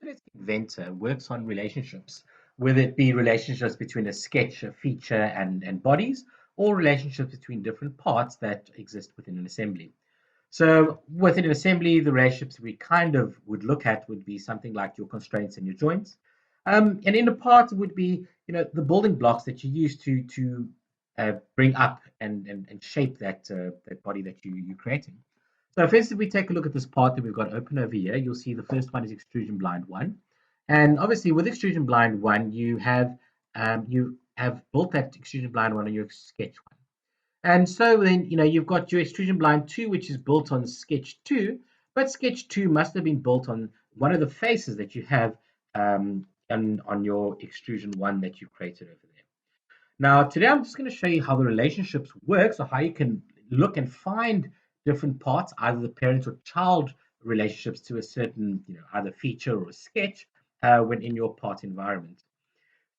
Infinite Inventor works on relationships, whether it be relationships between a sketch, a feature, and bodies, or relationships between different parts that exist within an assembly. So within an assembly, the relationships we kind of would look at would be something like your constraints and your joints. And in a part would be, the building blocks that you use to bring up and shape that body that you're creating. So for instance, we take a look at this part that we've got open over here. You'll see the first one is extrusion blind one. And obviously with extrusion blind one, you have built that extrusion blind one on your sketch one. And so then, you've got your extrusion blind 2, which is built on sketch 2, but sketch 2 must have been built on one of the faces that you have on your extrusion 1 that you created over there. Now, today I'm just going to show you how the relationships work, so how you can look and find different parts, either the parent or child relationships to a certain, either feature or a sketch when in your part environment.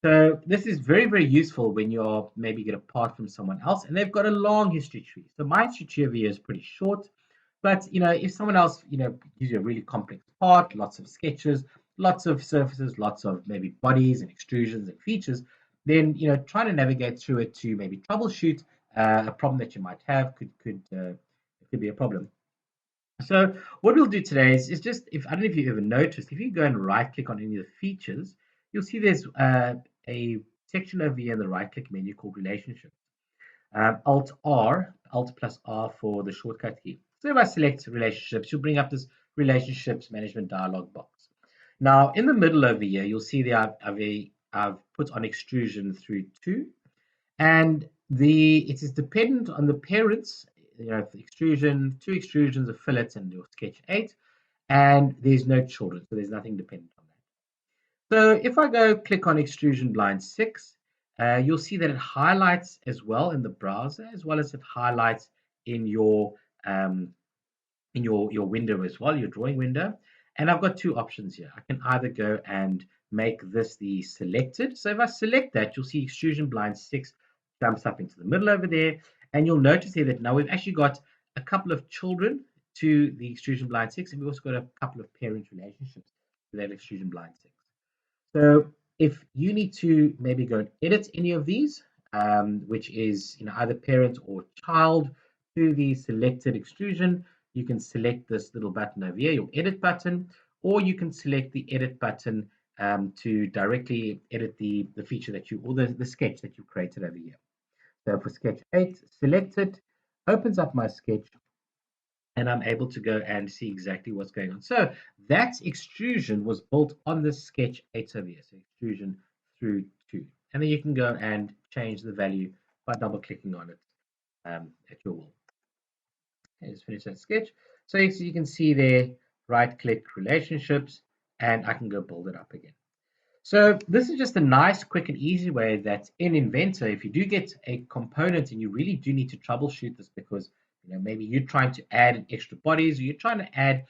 So this is very, very useful when you're maybe get a part from someone else and they've got a long history tree. So my history tree over here is pretty short, but if someone else, gives you a really complex part, lots of sketches, lots of surfaces, lots of maybe bodies and extrusions and features, then trying to navigate through it to maybe troubleshoot a problem that you might have could be a problem. So what we'll do today is just, if I don't know if you've ever noticed, if you go and right click on any of the features, you'll see there's a section over here in the right click menu called relationships. Alt plus R for the shortcut key. So if I select relationships, you'll bring up this relationships management dialog box. Now in the middle over here, you'll see that I've put on extrusion through 2, and it is dependent on the parents, extrusion, 2 extrusions, a fillet, and your sketch 8, and there's no children, so there's nothing dependent on that. So if I go click on extrusion blind 6, you'll see that it highlights as well in the browser, as well as it highlights in your window as well, your drawing window. And I've got 2 options here. I can either go and make this the selected. So if I select that, you'll see extrusion blind 6 jumps up into the middle over there. And you'll notice here that now we've actually got a couple of children to the extrusion blind 6, and we've also got a couple of parent relationships to that extrusion blind 6. So if you need to maybe go and edit any of these, which is either parent or child to the selected extrusion, you can select this little button over here, your edit button, or you can select the edit button to directly edit the feature or the sketch that you created over here. So for sketch 8, select it, opens up my sketch, and I'm able to go and see exactly what's going on. So that extrusion was built on the sketch 8 over here, so extrusion through 2. And then you can go and change the value by double clicking on it at your will. Okay, just finish that sketch. So you can see there, right click relationships, and I can go build it up again. So this is just a nice, quick, and easy way that in Inventor, if you do get a component and you really do need to troubleshoot this because maybe you're trying to add extra bodies, or you're trying to add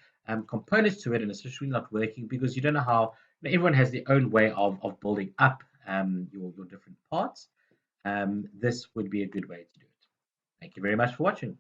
components to it, and it's just really not working because you don't know how. Everyone has their own way of building up your different parts. This would be a good way to do it. Thank you very much for watching.